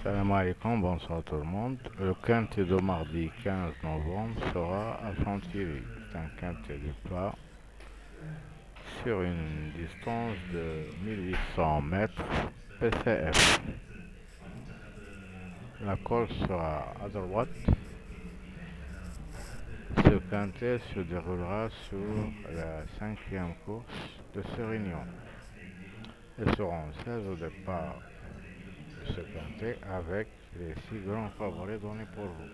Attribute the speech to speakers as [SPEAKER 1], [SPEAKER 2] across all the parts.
[SPEAKER 1] Salam alaikum, bonsoir tout le monde. Le quintet de mardi 15 novembre sera à Chantilly. C'est un quintet de plat sur une distance de 1800 mètres PCF. La course sera à droite. Ce quintet se déroulera sur la cinquième course de ce réunion. Ils seront 16 au départ de ce quintet avec les 6 grands favoris donnés pour vous.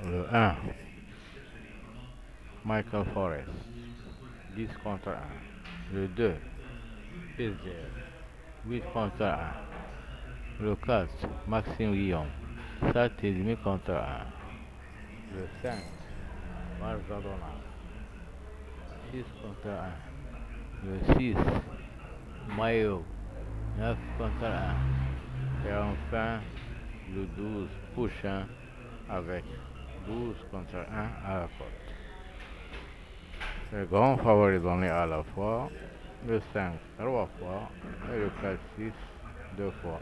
[SPEAKER 1] Le 1, Michael Forrest, 10 contre 1. Le 2, Pizer, 8 contre 1. Le 4, Maxime Guillaume, 7,5 contre 1. Le 5, Marzadona, 6 contre 1. Le 6, Mayo, 9 contre 1. Et enfin, le 12, Pouchin, avec 12 contre 1 à la cote. Les grands favoris donnés à la fois, le 5 3 fois et le 4 6 2 fois.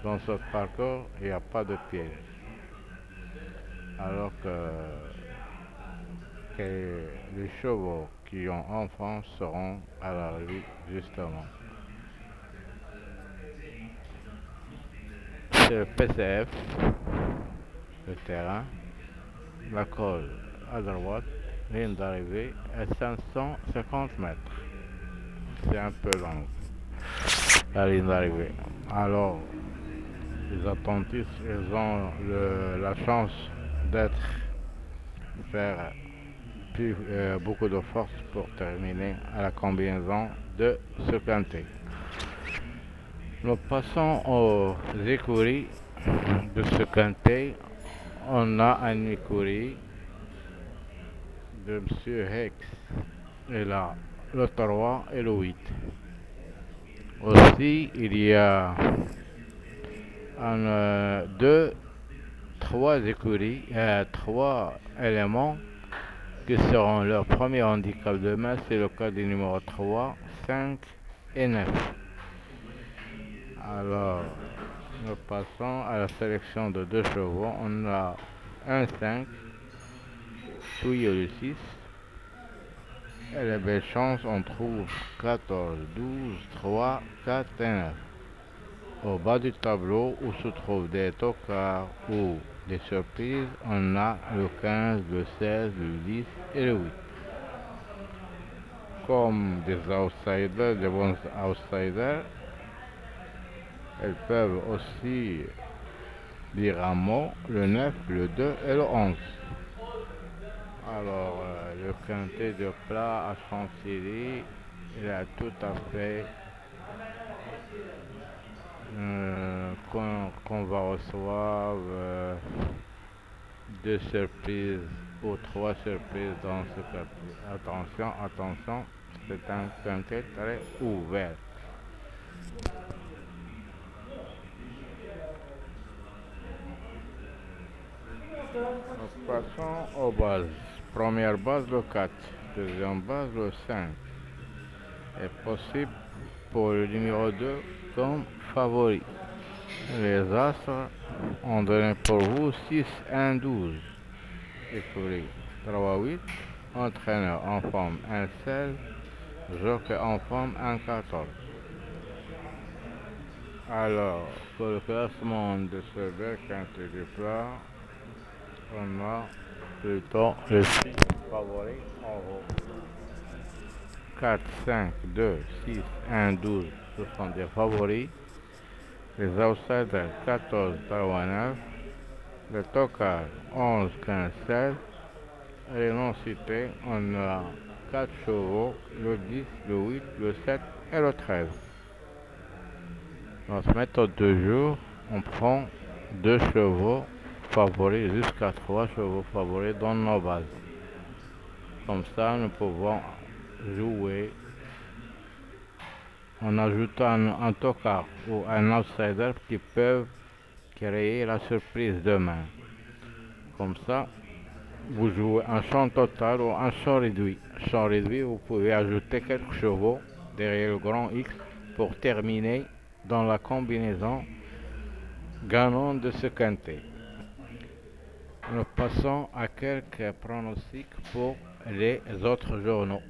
[SPEAKER 1] Dans ce parcours, il n'y a pas de piège. Alors que les chevaux qui ont enfants seront à la rue justement. C'est le PCF, le terrain, la cause à droite, ligne d'arrivée à 550 mètres. C'est un peu long, la ligne d'arrivée. Alors, les attentifs, ils ont la chance faire beaucoup de force pour terminer à la combinaison de ce quintet. Nous passons aux écuries de ce quintet. On a une écurie de M. Hex, et là, le 3 et le 8. Aussi, il y a trois écuries, trois éléments qui seront leur premier handicap demain. C'est le cas des numéros 3, 5 et 9. Alors, nous passons à la sélection de deux chevaux. On a un 5, Touillé le 6. Et les belles chances, on trouve 14, 12, 3, 4 et 9. Au bas du tableau, où se trouvent des tocards ou des surprises, on a le 15, le 16, le 10 et le 8. Comme des outsiders, des bons outsiders, elles peuvent aussi dire un mot, le 9, le 2 et le 11. Alors, le quintet de plat à Chantilly, il a tout à fait qu'on va recevoir deux surprises ou trois surprises dans ce quintet. Attention, attention, c'est un quintet très ouvert. Nous passons aux bases. Première base, le 4. Deuxième base, le 5. Est possible pour le numéro 2 comme favori. Les astres ont donné pour vous 6, 1, 12. Écurie 3, 8. Entraîneur en forme 1, 16. Jockey en forme 1, 14. Alors, pour le classement de ce bel quintet du plat, on a plutôt les 6 favoris en haut. 4, 5, 2, 6, 1, 12, ce sont des favoris. Les outsiders 14, 3, 9. Le tocard 11, 15, 16. Et les non cités, on a 4 chevaux, le 10, le 8, le 7 et le 13. Notre méthode de jour, on prend 2 chevaux favoris jusqu'à 3 chevaux favoris dans nos bases. Comme ça, nous pouvons jouer en ajoutant un tocard ou un outsider qui peuvent créer la surprise demain. Comme ça, vous jouez un champ total ou un champ réduit. Champ réduit, vous pouvez ajouter quelques chevaux derrière le grand X pour terminer dans la combinaison gagnant de ce quintet. Nous passons à quelques pronostics pour les autres journaux.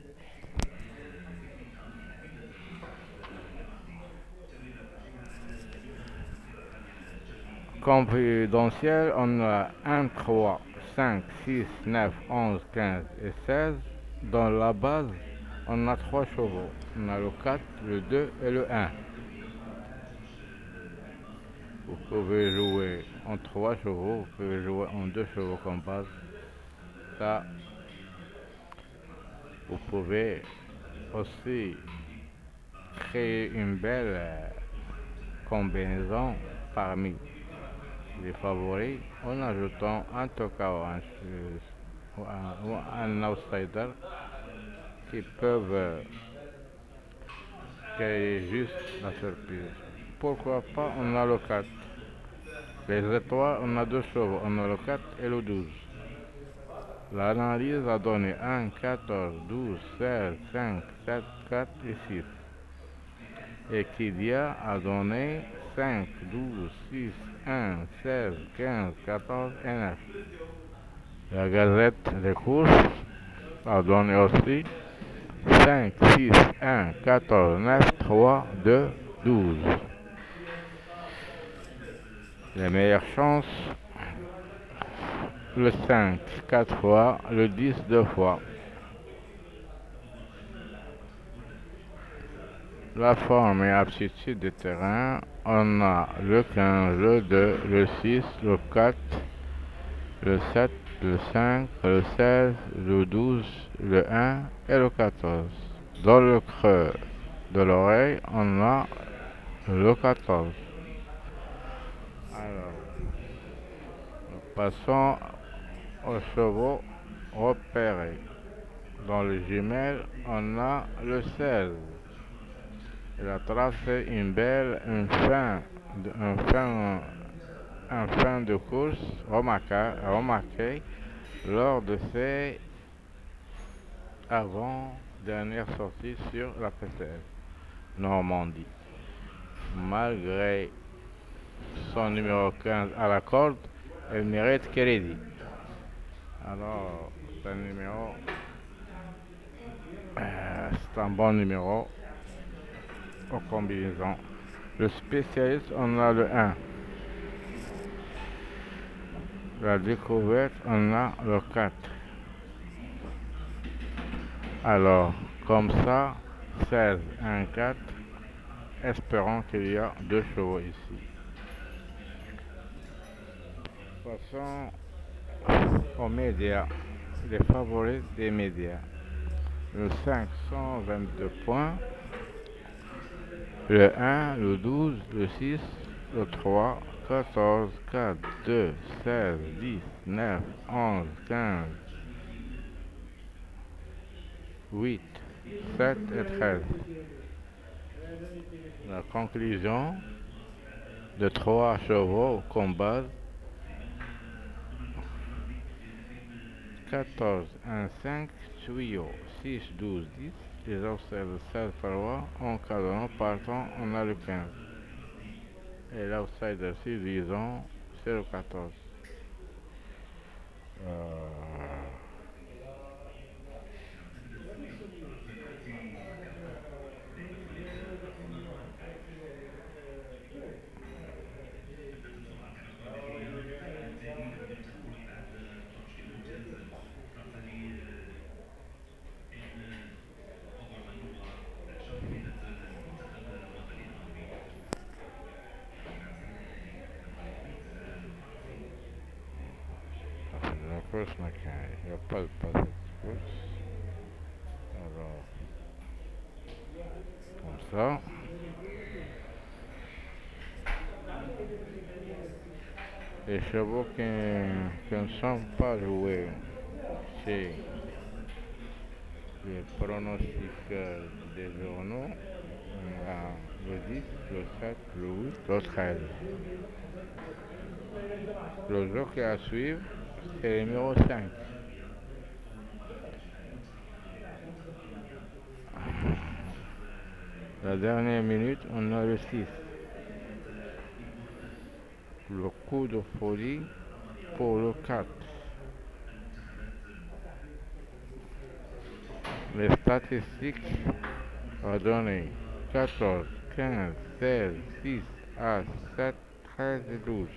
[SPEAKER 1] Confidentiel, on a 1, 3, 5, 6, 9, 11, 15 et 16. Dans la base, on a 3 chevaux. On a le 4, le 2 et le 1. Vous pouvez jouer en 3 chevaux, vous pouvez jouer en 2 chevaux comme base. Ça, vous pouvez aussi créer une belle combinaison parmi les favoris en ajoutant un toka ou un outsider qui peuvent créer juste la surprise. Pourquoi pas, on a le 4. Les étoiles, on a 2 chevaux, on a le 4 et le 12. L'analyse a donné 1, 14, 12, 16, 5, 7, 4 et 6. Et Kidia a donné 5, 12, 6, 1, 16, 15, 14 et 9. La Gazette des courses a donné aussi 5, 6, 1, 14, 9, 3, 2, 12. Les meilleures chances, le 5, 4 fois, le 10, 2 fois. La forme et aptitude du terrain, on a le 15, le 2, le 6, le 4, le 7, le 5, le 16, le 12, le 1 et le 14. Dans le creux de l'oreille, on a le 14. Alors, nous passons aux chevaux repérés. Dans les jumelles, on a le 16. Il a tracé une belle, un fin de course remarqué lors de ses avant-dernières sorties sur la PCF Normandie. Malgré son numéro 15 à la corde, elle mérite crédit. Alors, c'est un bon numéro aux combinaisons. Le spécialiste, on a le 1. La découverte, on a le 4. Alors, comme ça, 16, 1, 4. Espérons qu'il y a 2 chevaux ici. Passons aux médias. Les favoris des médias. Le 5, 122 points. Le 1, le 12, le 6, le 3, 14, 4, 2, 16, 10, 9, 11, 15, 8, 7 et 13. La conclusion de 3 chevaux comme base. 14, 1, 5, tuyau, 6, 12, 10. Les observes 16 parois. En cadrant partant, on a le 15. Et l'outsider 6, disons, c'est le 14. La course mécanique, il n'y a pas de passé de course. Alors, comme ça. Les chevaux qui ne sont pas joués chez les pronostics des journaux, on a le 10, le 7, le 8, le 13. Le jockey à suivre, c'est le numéro 5. La dernière minute, on a le 6. Le coup de folie pour le 4. Les statistiques ont donné 14, 15, 16, 6, As, 7, 13 et 12.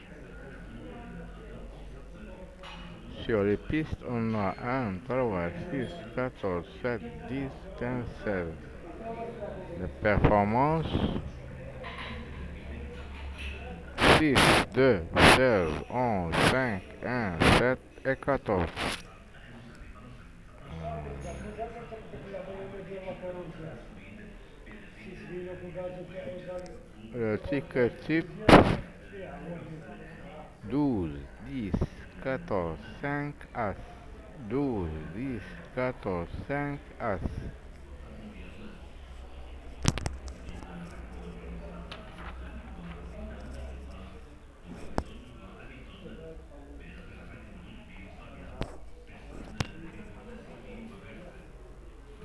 [SPEAKER 1] Sur les pistes, on a 1, 3, 6, 14, 7, 10, 15, 16. Les performances 6, 2, 16, 11, 5, 1, 7 et 14. Le ticket type 12, 10, 14, 5 As. 12, 10, 14, 5 As.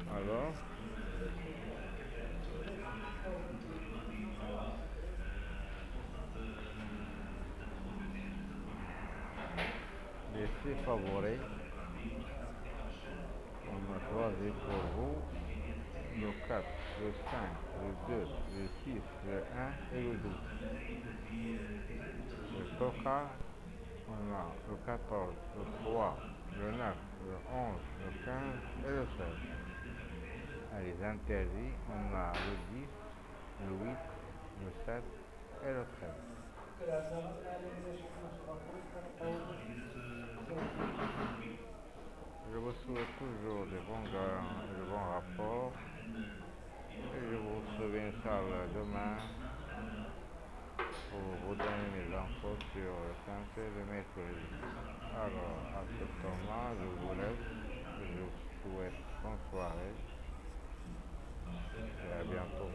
[SPEAKER 1] Alors, les 6 favoris, on a choisi pour vous le 4, le 5, le 2, le 6, le 1 et le 12. Le Toka, on a le 14, le 3, le 9, le 11, le 15 et le 16. À les interdits, on a le 10, le 8, le 7 et le 13. Je vous souhaite toujours de bons gains et de bons rapports. Et je vous retrouve Inch'Allah demain pour vous donner mes infos sur le santé de mercredi. Alors, à ce temps-là, je vous laisse. Je vous souhaite bonne soirée et à bientôt.